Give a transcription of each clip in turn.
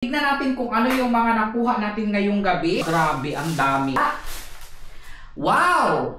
Tignan natin kung ano yung mga nakuha natin ngayong gabi. Grabe, ang dami. Wow!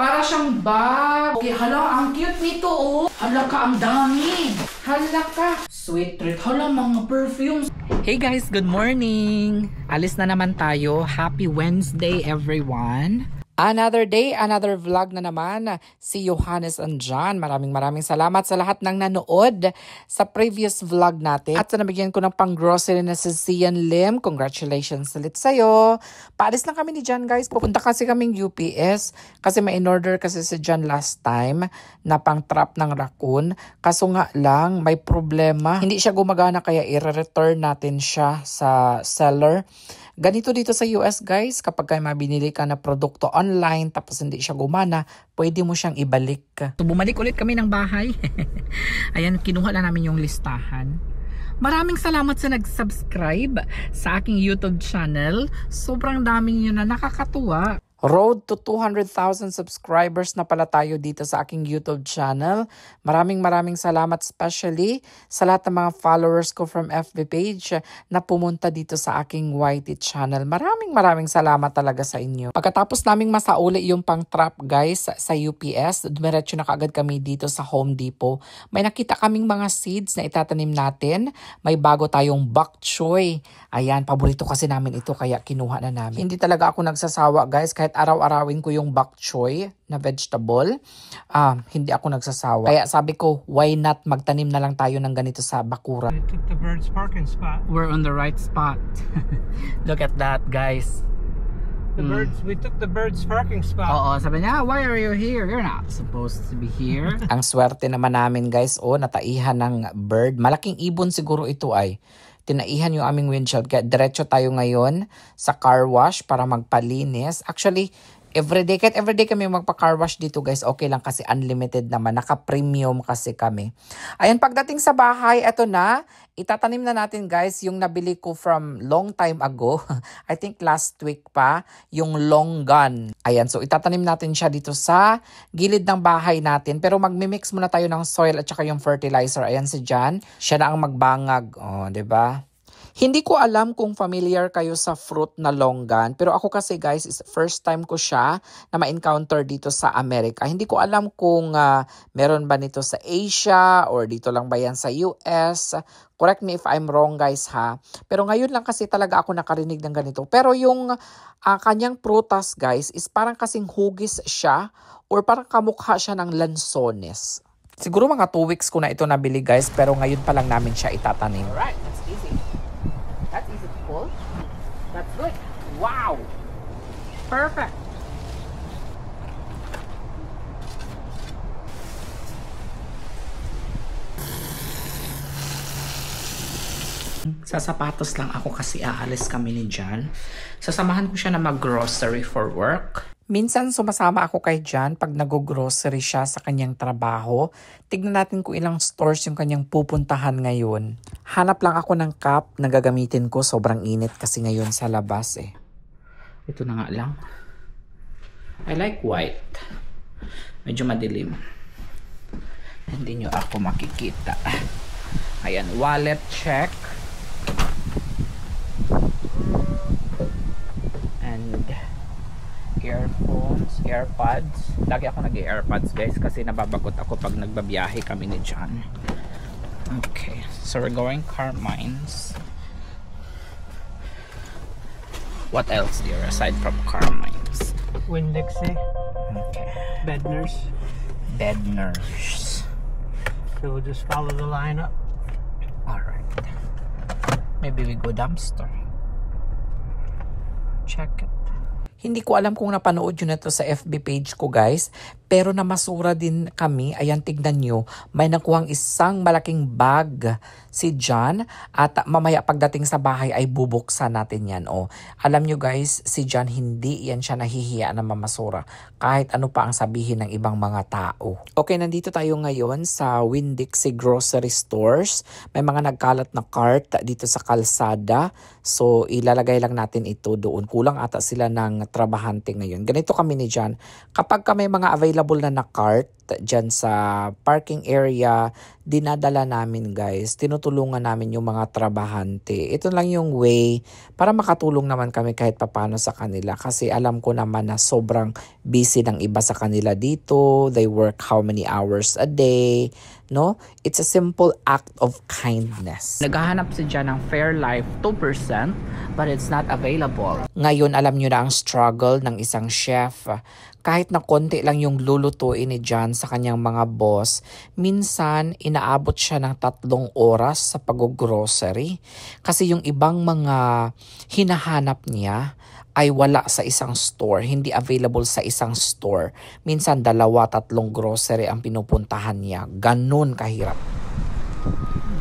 Para siyang bag. Okay, hala, ang cute nito, oh. Hala ka, ang dami. Hala ka. Sweet treat. Hala, mga perfumes. Hey guys, good morning. Alis na naman tayo. Happy Wednesday, everyone. Another day, another vlog na naman. Si Johannes and John. Maraming salamat sa lahat ng nanood sa previous vlog natin. At sa nabigyan ko ng pang-grocery na si Sian Lim. Congratulations ulit sa'yo. Paalis lang kami ni John, guys. Pupunta kasi kaming UPS kasi may in-order kasi si John last time na pang-trap ng raccoon. Kaso nga lang, may problema. Hindi siya gumagana kaya i-return natin siya sa seller. Ganito dito sa US, guys, kapag kayo mabinili ka na produkto online tapos hindi siya gumana, pwede mo siyang ibalik. So, bumalik ulit kami ng bahay. Ayan, kinuha lang namin yung listahan. Maraming salamat sa nag-subscribe sa aking YouTube channel. Sobrang daming yun na nakakatuwa. Road to 200,000 subscribers na pala tayo dito sa aking YouTube channel. Maraming salamat especially sa lahat ng mga followers ko from FB page na pumunta dito sa aking YT channel. Maraming salamat talaga sa inyo. Pagkatapos naming masauli yung pang-trap, guys, sa UPS, dumiretso na kaagad kami dito sa Home Depot. May nakita kaming mga seeds na itatanim natin. May bago tayong bok choy. Ayan, paborito kasi namin ito kaya kinuha na namin. Hindi talaga ako nagsasawa, guys, kahit araw-arawin ko yung bok choy na vegetable, hindi ako nagsasawa. Kaya sabi ko, why not magtanim na lang tayo ng ganito sa bakura. We took the bird's parking spot. We're on the right spot. Look at that, guys. We took the bird's parking spot. Oo, sabi niya, why are you here? You're not supposed to be here. Ang swerte naman namin, guys, nataihan ng bird. Malaking ibon siguro ito ay. Tinaihan yung aming windshield. Kaya diretso tayo ngayon sa car wash para magpalinis. Actually, kahit everyday kami magpa-car wash dito, guys, okay lang kasi unlimited naman. Naka-premium kasi kami. Ayan, pagdating sa bahay, eto na. Itatanim na natin, guys, yung nabili ko from long time ago. I think last week pa, yung longgan. Ayan, so itatanim natin siya dito sa gilid ng bahay natin. Pero magmimix muna tayo ng soil at saka yung fertilizer. Ayan si John. Siya na ang magbangag. Oh, 'di ba? Hindi ko alam kung familiar kayo sa fruit na longgan. Pero ako kasi, guys, is first time ko siya na ma-encounter dito sa Amerika. Hindi ko alam kung meron ba nito sa Asia or dito lang ba yan sa US. Correct me if I'm wrong, guys, ha. Pero ngayon lang kasi talaga ako nakarinig ng ganito. Pero yung kanyang prutas, guys, is parang kasing hugis siya or parang kamukha siya ng lansones. Siguro mga 2 weeks ko na ito nabili, guys, pero ngayon pa lang namin siya itatanim. Alright, that's easy. That's easy to pull. That's good. Wow! Perfect! Sa sapatos lang ako kasi aalis kami ni John. Sasamahan ko siya na mag-grocery for work. Minsan sumasama ako kay John pag nag-grocery siya sa kanyang trabaho. Tignan natin kung ilang stores yung kanyang pupuntahan ngayon. Hanap lang ako ng cup na gagamitin ko. Sobrang init kasi ngayon sa labas eh. Ito na nga lang. I like white. Medyo madilim. Hindi nyo ako makikita. Ayan, wallet check. And earphones, airpods. Lagi ako nag-airpods, guys, kasi nababagot ako pag nagbabiyahe kami ni John. Okay, so we're going Carmine's. What else dear aside from Carmine's? Winn-Dixie. Okay. Bednar's. Bednar's. So we'll just follow the line up. Alright. Maybe we go dumpster. Check it. Hindi ko alam kung napanood yun na to sa FB page ko, guys. Pero namasura din kami. Ayan, tignan nyo. May nakuhang isang malaking bag si John. At mamaya pagdating sa bahay ay bubuksan natin yan. O, alam nyo, guys, si John hindi yan siya nahihiya na mamasura. Kahit ano pa ang sabihin ng ibang mga tao. Okay, nandito tayo ngayon sa Winn-Dixie Grocery Stores. May mga nagkalat na cart dito sa kalsada. So, ilalagay lang natin ito doon. Kulang ata sila ng trabahante ngayon. Ganito kami ni John. Kapag may mga available na cart, dyan sa parking area, dinadala namin guys. Tinutulungan namin yung mga trabahante. Ito lang yung way para makatulong naman kami kahit papano sa kanila. Kasi alam ko naman na sobrang busy ng iba sa kanila dito. They work how many hours a day. No? It's a simple act of kindness. Naghahanap si Jan ng Fairlife 2%, but it's not available. Ngayon, alam nyo na ang struggle ng isang chef. Kahit na konti lang yung lulutuin ni Jan sa kanyang mga boss, minsan inaabot siya ng 3 oras sa pag-grocery. Kasi yung ibang mga hinahanap niya ay wala sa isang store, hindi available sa isang store. Minsan 2-3 grocery ang pinupuntahan niya. Ganun kahirap.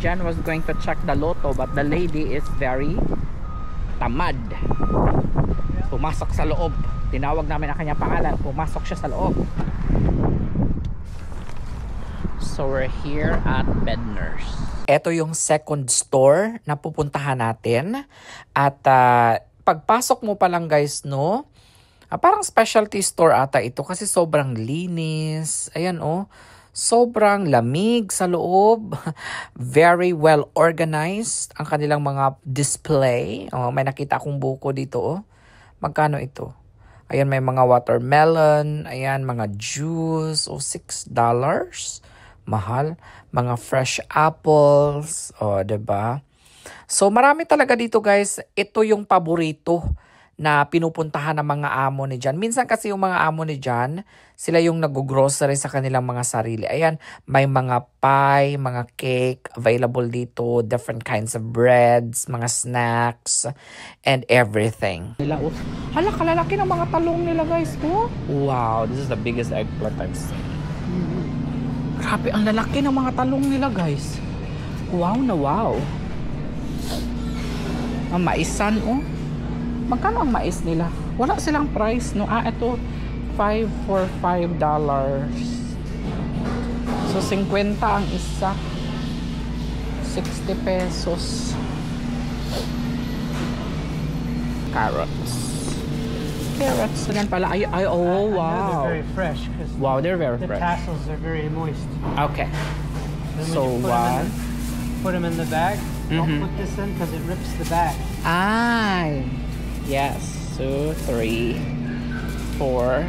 Jan was going to check the lotto but the lady is very tamad. Pumasok sa loob. Tinawag namin ang kanyang pangalan. Pumasok siya sa loob. So we're here at Bednar's. Ito yung second store na pupuntahan natin. At pagpasok mo pa lang guys, no? Parang specialty store ata ito kasi sobrang linis. Ayan oh. Sobrang lamig sa loob. Very well organized ang kanilang mga display. Oh, may nakita akong buko dito oh. Magkano ito? Ayan, may mga watermelon. Ayan, mga juice. O, $6. Mahal. Mga fresh apples. O, diba? So, marami talaga dito, guys. Ito yung paborito na pinupuntahan ng mga amo ni Jan. Minsan kasi yung mga amo ni Jan, sila yung nag-grocery sa kanilang mga sarili. Ayan, may mga pie, mga cake available dito, different kinds of breads, mga snacks, and everything. Hala, kalalaki ng mga talong nila guys. Oh? Wow, this is the biggest eggplant I've seen. Grabe, ang lalaki ng mga talong nila guys. Wow na wow. Ang maisan oh. Magkano ang mais nila? Wala silang price, no? Ito, $5 for $5. So, 50 ang isa. 60 pesos. Carrots. Carrots. Ganyan pala. Ay, oh, wow. They're very fresh. Wow, they're very the fresh. The tassels are very moist. Okay. Then So, when you put them in the bag. Don't put this in because it rips the bag. Ay. Yes. So, 3, 4.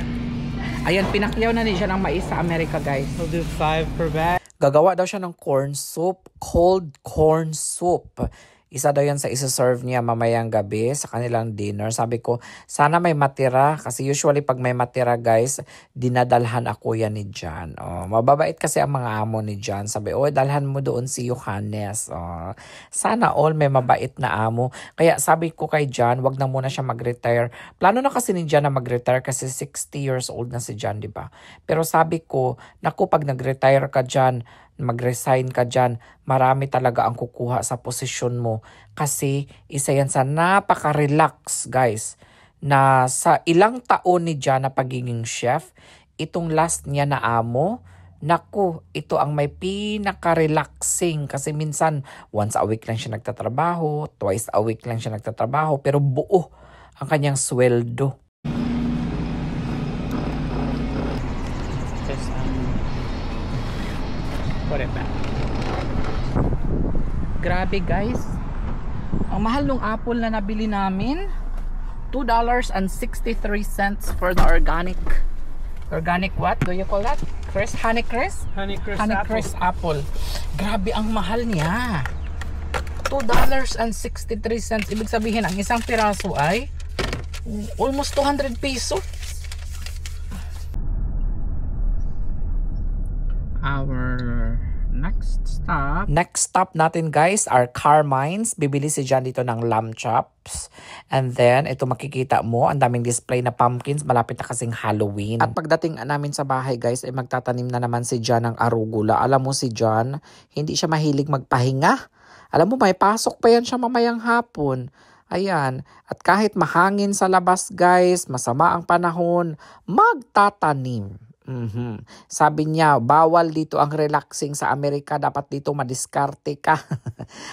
Ayan, pinakyaw na niya ng mais sa Amerika, guys. We'll do 5 per bag. Gagawa daw siya ng corn soup, cold corn soup. Isa daw yan sa isa-serve niya mamayang gabi sa kanilang dinner. Sabi ko, sana may matira. Kasi usually pag may matira guys, dinadalhan ako yan ni Jan. Oh, mababait kasi ang mga amo ni Jan. Sabi, oh, dalhan mo doon si Johannes. Oh, sana all may mabait na amo. Kaya sabi ko kay Jan, wag na muna siya mag-retire. Plano na kasi ni Jan na mag-retire kasi 60 years old na si Jan, di ba? Pero sabi ko, naku, pag nag-retire ka Jan, mag-resign ka dyan, marami talaga ang kukuha sa posisyon mo. Kasi isa yan sa napaka-relax, guys, na sa ilang taon ni Jan na pagiging chef, itong last niya na amo, naku, ito ang may pinaka-relaxing. Kasi minsan, once a week lang siya nagtatrabaho, twice a week lang siya nagtatrabaho, pero buo ang kanyang sweldo. Put it back. Grabe guys. Ang mahal ng apple na nabili namin. $2.63 for the organic. Organic what? Do you call that? Honeycrisp? Honeycrisp apple. Grabe ang mahal niya. $2.63. Ibig sabihin ang isang piraso ay almost 200 pesos. Our next stop natin guys are Carmine's. Bibili si Jan dito ng lamb chops. And then ito makikita mo, ang daming display na pumpkins, malapit na kasing Halloween. At pagdating namin sa bahay guys, ay magtatanim na naman si Jan ng arugula. Alam mo si Jan, hindi siya mahilig magpahinga. Alam mo, may pasok pa yan siya mamayang hapon. Ayan, at kahit mahangin sa labas guys, masama ang panahon, magtatanim. Sabi niya, bawal dito ang relaxing sa Amerika, dapat dito madiskarte ka.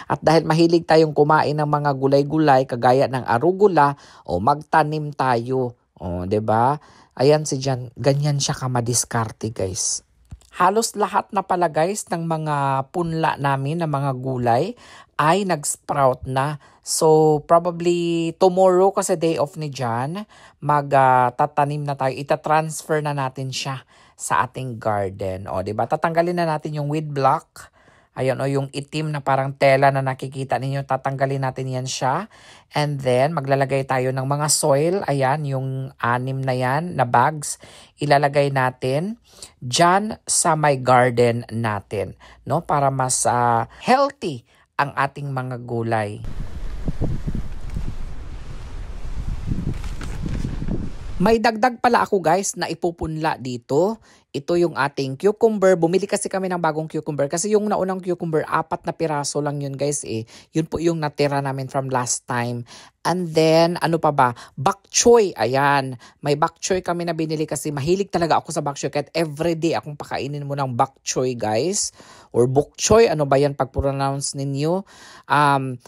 At dahil mahilig tayong kumain ng mga gulay-gulay kagaya ng arugula, o magtanim tayo. O, 'di ba? Ayan si Jan, ganyan siya ka madiskarte, guys. Halos lahat na pala guys ng mga punla namin na mga gulay ay nag-sprout na. So probably tomorrow kasi day off ni John, magtatanim na tayo. Ita-transfer na natin siya sa ating garden. O, 'di ba? Tatanggalin na natin yung weed block. Ayan o, yung itim na parang tela na nakikita ninyo, tatanggalin natin yan siya. And then, maglalagay tayo ng mga soil. Ayan, yung 6 na yan na bags. Ilalagay natin dyan sa my garden natin, no? Para mas healthy ang ating mga gulay. May dagdag pala ako guys na ipupunla dito. Ito yung ating cucumber. Bumili kasi kami ng bagong cucumber. Kasi yung naunang cucumber, 4 na piraso lang yun guys eh. Yun po yung natira namin from last time. And then, ano pa ba? Bok choy. Ayan. May bok choy kami na binili kasi mahilig talaga ako sa bok choy. Kahit everyday akong pakainin mo ng bok choy guys. Or bok choy. Ano ba yan pag-pronounce ninyo?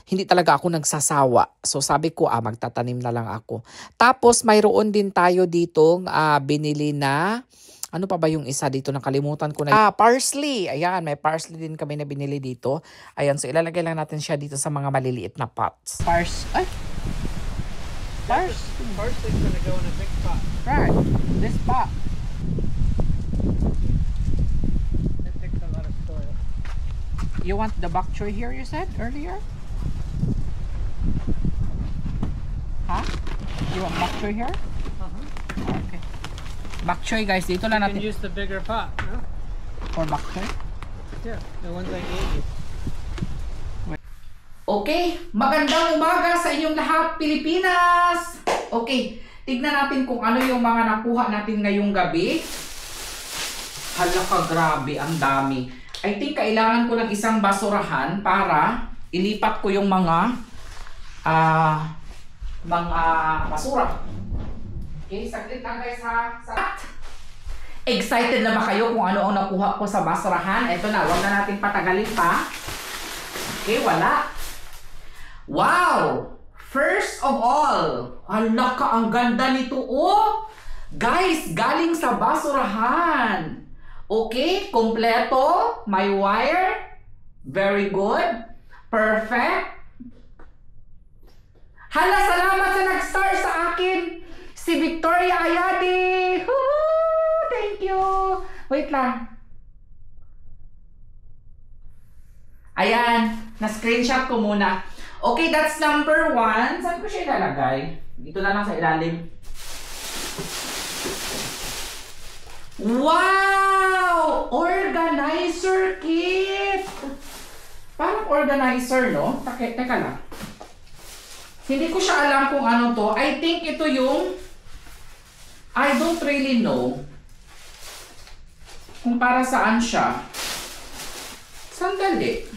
Hindi talaga ako nagsasawa. So sabi ko, magtatanim na lang ako. Tapos, mayroon din tayo ditong binili na... Ano pa ba yung isa dito? Nakalimutan ko na. Parsley. Ayan, may parsley din kami na binili dito. Ayan, so ilalagay lang natin siya dito sa mga maliliit na pots. Parsley's gonna go in a big pot. Right. This pot. It takes a lot of soil. You want the bok choy here, you said earlier? Huh? You want bok choy here? Okay. Bok choy guys, dito lang natin. You can use the bigger pot, no? For bok choy? Yeah, the ones I gave you. Okay, magandang umaga sa inyong lahat, Pilipinas! Okay, tignan natin kung ano yung mga nakuha natin ngayong gabi. Hala ka, grabe, ang dami. I think kailangan ko ng isang basurahan para ilipat ko yung mga basura. Okay, saglit lang guys ha. Excited na ba kayo kung ano ang nakuha ko sa basurahan? Ito na, wag na natin patagalin pa. Okay, wala. Wow! First of all, hala ka, ang ganda nito. Oh! Guys, galing sa basurahan. Okay, kompleto. May wire. Very good. Perfect. Hala, salamat sa nag-star sa akin. Si Victoria Ayadi. Thank you. Wait lang. Ayan, na-screenshot ko muna. Okay, that's number 1. Saan ko siya ilalagay? Dito na lang sa ilalim. Wow! Organizer kit! Parang organizer, no? Teka lang. Hindi ko siya alam kung ano to. I think ito yung... I don't really know kung para saan siya. Sandali.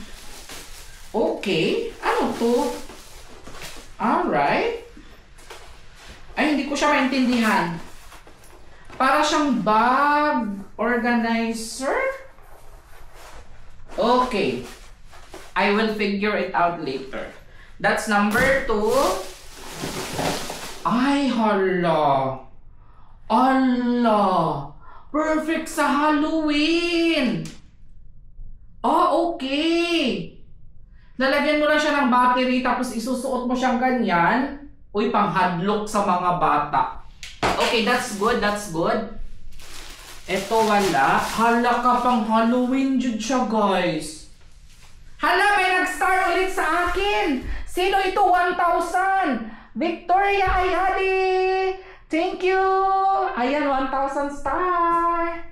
Okay. Ano to? Alright. Ay, hindi ko siya maintindihan. Para siyang bag organizer? Okay. I will figure it out later. That's number 2. Ay, hala. Allah! Perfect sa Halloween! Okay! Lalagyan mo lang siya ng battery tapos isusuot mo siyang ganyan. Uy, pang hadlock sa mga bata. Okay, that's good, that's good. Ito wala. Hala ka, pang Halloween jud siya, guys. Hala, may nag-star ulit sa akin. Sino ito? 1,000. Victoria Ayadi. Thank you. Ayan, 1,000 star.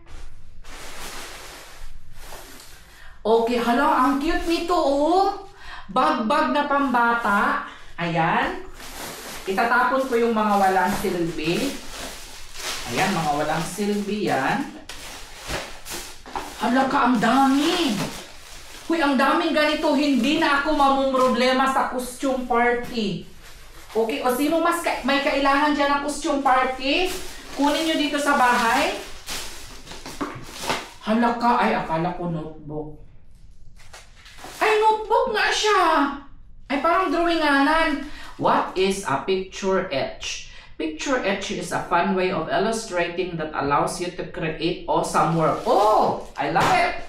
Okay, hala, ang cute nito, oh. Bag-bag na pambata. Ayan. Itatapon ko yung mga walang silbi. Ayan, mga walang silbi yan. Hala ka, ang dami. Uy, ang daming ganito. Hindi na ako mamumroblema sa costume party. Okay, o sino mas may kailangan dyan ng costume party? Kunin nyo dito sa bahay. Hala ka, ay akala ko notebook. Ay, notebook nga siya. Ay, parang drawinganan. What is a picture etch? Picture etching is a fun way of illustrating that allows you to create awesome work. Oh, I love it!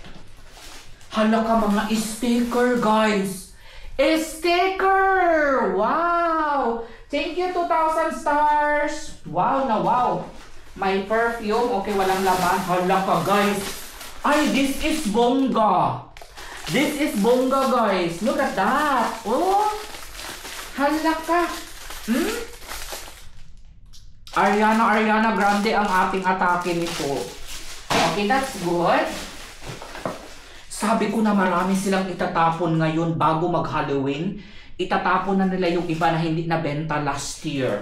Hala ka mga sticker, guys! Sticker! Wow! Thank you, 2,000 stars! Wow na wow! My perfume, okay, walang laman. Hala ka, guys! Ay, this is bongga! This is bongga, guys! Look at that! Oh! Hala ka! Ariana Grande ang ating atake nito. Okay, that's good. Sabi ko na marami silang itatapon ngayon bago mag-Halloween. Itatapon na nila yung iba na hindi nabenta last year.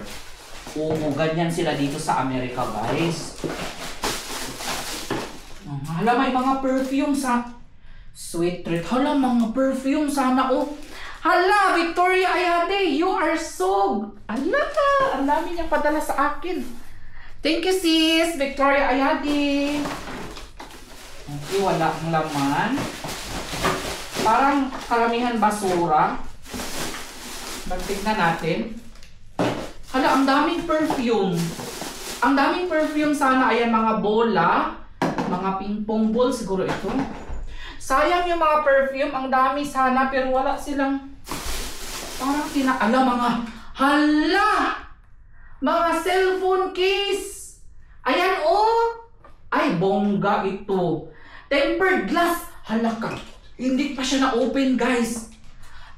Oo, ganyan sila dito sa Amerika, guys. Hala, may mga perfume sa Sweet Treat. Hala, mga perfume sana. Oh, hala, Victoria Ayade, you are so... Hala ka, ang dami niyang padala sa akin. Thank you, sis, Victoria Ayade. Okay, wala ang laman. Parang karamihan basura. Tignan natin. Hala, ang daming perfume. Ang daming perfume sana. Ayan, mga bola. Mga ping-pong ball siguro ito. Sayang yung mga perfume. Ang dami sana pero wala silang... Parang hala, mga... Hala! Mga cellphone case! Ayan, oh! Ay, bongga ito. Tempered glass. Hala ka. Hindi pa siya na-open, guys.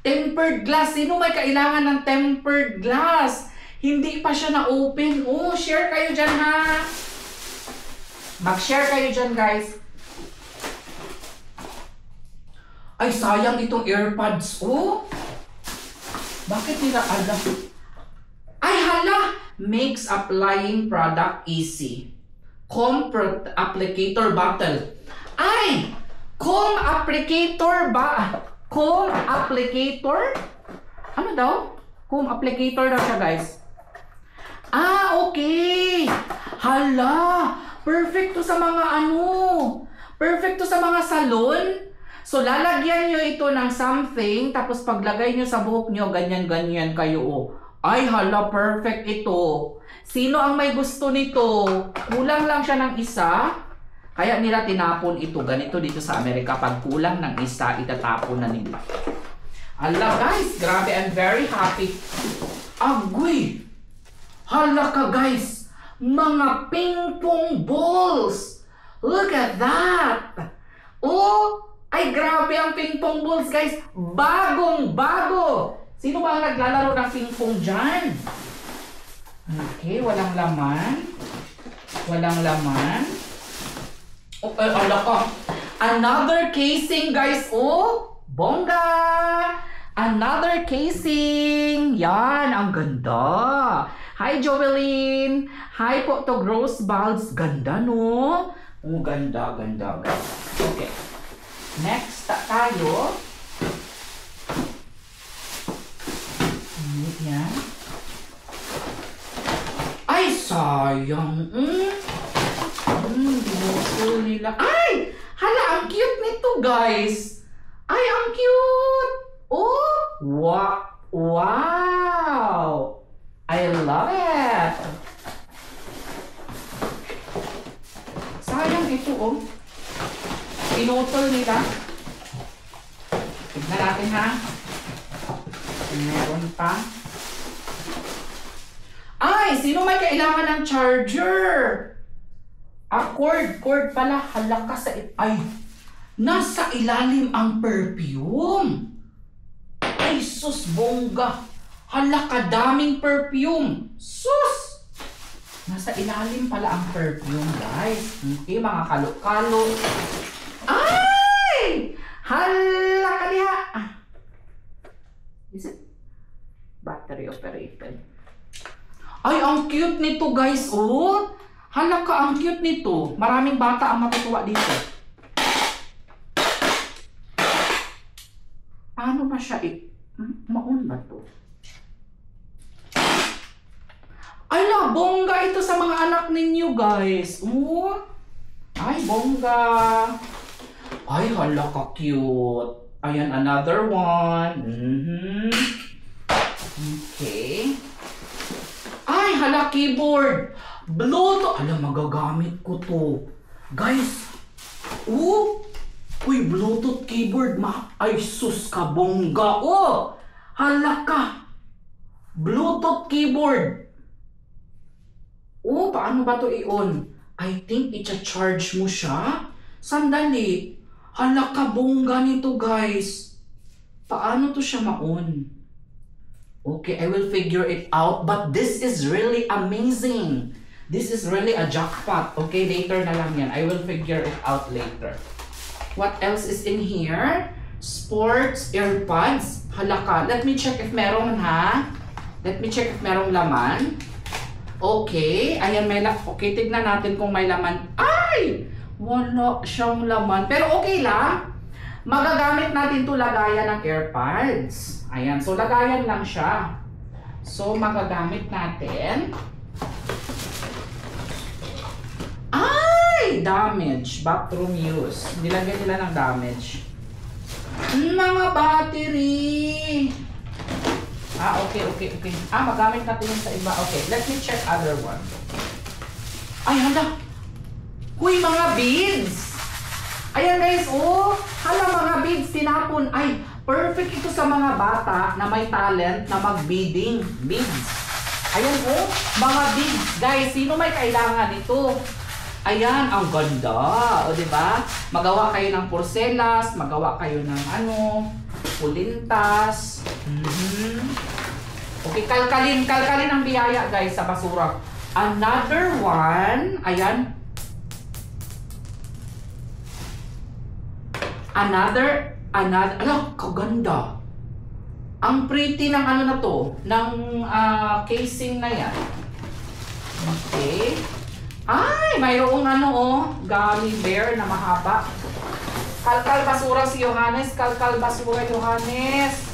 Tempered glass. Sino may kailangan ng tempered glass? Hindi pa siya na-open. Oh, share kayo dyan, ha? Mag-share kayo dyan, guys. Ay, sayang itong AirPods. Oh! Bakit nila alam? Ay, hala! Makes applying product easy. Comb applicator bottle. Ay! Comb applicator ba? Comb applicator? Ano daw? Comb applicator daw siya, guys. Ah, okay. Hala! Perfect to sa mga ano. Perfect to sa mga salon. So, lalagyan nyo ito ng something, tapos paglagay nyo sa buhok nyo, ganyan-ganyan kayo. Oh. Ay, hala, perfect ito. Sino ang may gusto nito? Kulang lang siya ng isa. Kaya nila tinapon ito. Ganito dito sa Amerika. Pag kulang ng isa, itatapon na nila. Hala, guys. Grabe, I'm very happy. Agoy! Hala ka, guys. Mga ping-pong balls. Look at that. Oh! Ay, grabe ang ping-pong balls, guys. Bagong-bago. Sino ba ang naglalaro ng ping-pong dyan? Okay, walang laman. Walang laman. Oh, ala ka. Another casing, guys. Oh, bongga. Another casing. Yan, ang ganda. Hi, Jovelyn. Hi po to Gross Balls. Ganda, no? Oh, ganda, ganda, guys. Okay. Next tayo. Yan. Ay, sayang. Binukul nila. Ay! Hala, ang cute nito, guys. Ay, ang cute. Oh! Wow! I love it. Sayang ito, oh. Pinutol nila. Tignan natin, ha. Meron pa. Ay, sino may kailangan ng charger? Cord pala. Hala ka sa... Ay, nasa ilalim ang perfume. Ay, sus, bongga. Hala ka, daming perfume. Sus! Nasa ilalim pala ang perfume, guys. Okay, mga kalo-kalo. Ay! Hala ka diha. Is it battery operated? Ay, ang cute nito, guys. Oh, hala ka, ang cute nito. Maraming bata ang matutuwa dito. Paano ba siya maun ba to? Ay, la, bongga ito sa mga anak ninyo, guys. Oh, ay, bongga. Ay, hala ka, cute. Ayan, another one. Okay. Ay, hala, keyboard. Bluetooth. Alam, magagamit ko to. Guys. Uy, Bluetooth keyboard. Ay, sus ka, bongga. Hala ka. Bluetooth keyboard. Paano ba to i-on? I think i-charge mo siya. Sandali. Hala ka, bongga nito, guys. Paano to siya ma-on? Okay, I will figure it out. But this is really amazing. This is really a jackpot. Okay, later na lang yan. I will figure it out later. What else is in here? Sports, earbuds. Hala ka. Let me check if meron, ha? Let me check if merong laman. Okay. Ayan, may laman. Okay, tignan natin kung may laman. Ay! Wala siyang laman. Pero okay lang. Magagamit natin to lagayan ng earbuds. Ayan. So, lagayan lang siya. So, magagamit natin. Ay! Damage. Bathroom use. Nilagyan nila ng damage. Mga battery. Okay. Magamit natin yun sa iba. Okay, let me check other one. Ay, hala. Huy, mga beads. Ayan guys, hala, mga beads, tinapon. Ay, perfect ito sa mga bata na may talent na mag-beading. Beads. Ayan, mga beads. Guys, sino may kailangan ito? Ayan, ang ganda. Diba? Magawa kayo ng porcelas, magawa kayo ng pulintas. Okay, kalkalin ang biyaya guys sa basura. Another one, ayan. Another, kaganda. Ang pretty ng na to, ng casing na yan. Okay. Ay, mayroong gummy bear na mahaba. Kalkal basura si Johannes. Kalkal basura Johannes.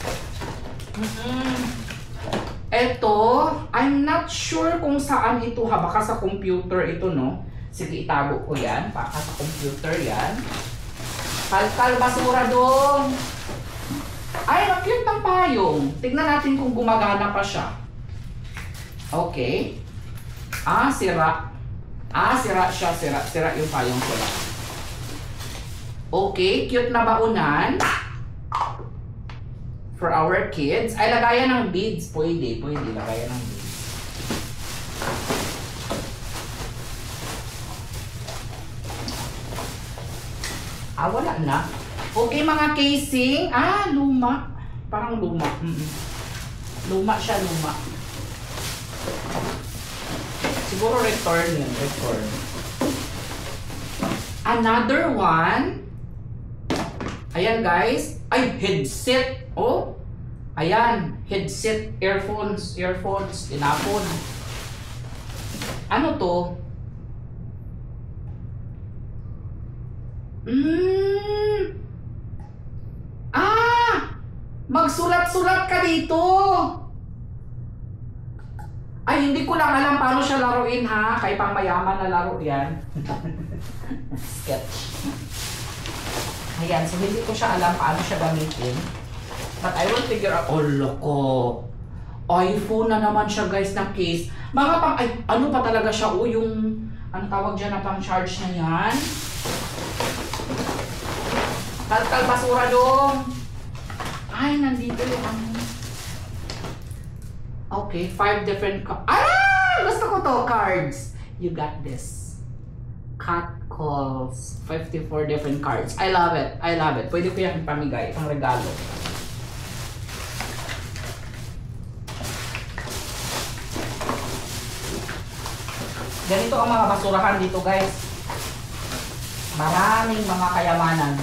Ito, I'm not sure kung saan ito ha. Baka sa computer ito, no? Sige, itago ko yan. Baka sa computer yan. Kalkal basura dong. Ay, ang cute ng payong. Tignan natin kung gumagana pa siya. Okay. Sira. Sira siya. Sira yung payong ko lang. Okay, cute na baunan. For our kids. Ay, lagayan ng beads. Pwede lagayan ng beads. Wala na. Okay, mga casing. Luma. Parang luma. Luma siya, luma. Siguro return yun. Return. Another one. Ayan, guys. Ay, headset. Ayan. Headset. Earphones. Tinapon. Ano to? Magsulat-sulat ka dito. Ay, hindi ko lang alam paano siya laruin, ha? Kay pang mayaman na laro yan. Sketch. Ayan, so hindi ko siya alam paano siya gamitin. But I will figure out. Loko. iPhone na naman siya, guys, na case. Mga pang, ano pa talaga siya, yung, ano tawag dyan na pang charge na yan? Kalkal basura dong. Ay, nandito yung Okay, 5 different gusto ko to, cards. You got this. Cat calls. 54 different cards. I love it. Pwede ko yung pamigay, pang regalo. Ganito ang mga basurahan dito, guys. Maraming mga kayamanan.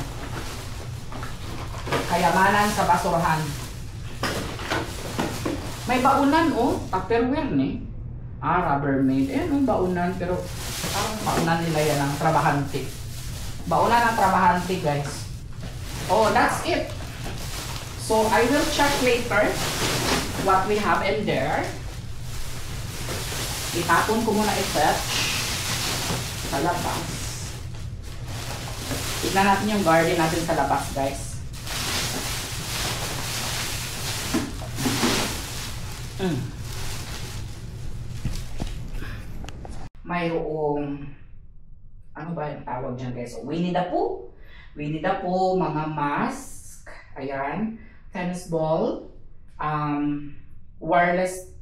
Kayamanan sa basurahan. May baunan, Tupperware ni. Rubbermaid. Baunan, pero parang baunan nila yan ng trabahante. Baunan ng trabahante, guys. That's it. So, I will check later what we have in there. Itapon ko muna i-fetch sa labas. Tignan natin yung garden natin sa labas, guys. mayroong, ano ba yung tawag dyan guys? Winnie the Pooh. Winnie the Pooh, mga mask, ayan, tennis ball, wireless,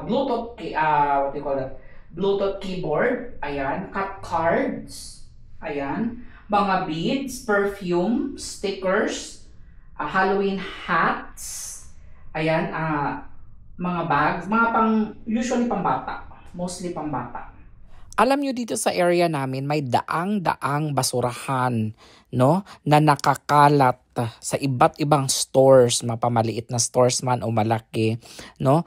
Bluetooth, what do you call that? Bluetooth keyboard, ayan, cut cards, ayan, mga beads, perfume, stickers, Halloween hats, ayan, mga bags, mga usually pambata, mostly pambata. Alam nyo dito sa area namin may daang-daang basurahan, no, na nakakalat sa iba't ibang stores, mapamaliit na stores man o malaki, no.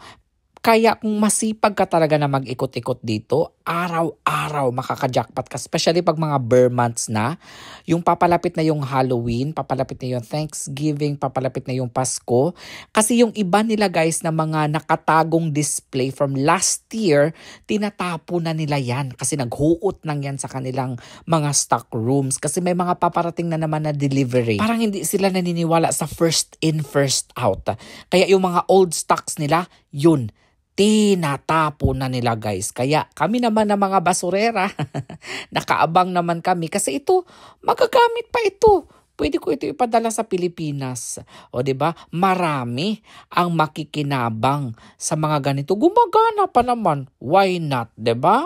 Kaya kung masipag ka talaga na mag-ikot-ikot dito, araw-araw makaka-jackpot ka. Especially pag mga Burr months na. Yung papalapit na yung Halloween, papalapit na yung Thanksgiving, papalapit na yung Pasko. Kasi yung iba nila guys na mga nakatagong display from last year, tinatapo na nila yan. Kasi naghuot nang yan sa kanilang mga stock rooms. Kasi may mga paparating na naman na delivery. Parang hindi sila naniniwala sa first in, first out. Kaya yung mga old stocks nila, yun, tinatapo na nila guys. Kaya kami naman na mga basurera, nakaabang naman kami. Kasi ito, magagamit pa ito. Pwede ko ito ipadala sa Pilipinas. O diba? Marami ang makikinabang sa mga ganito. Gumagana pa naman. Why not? Diba?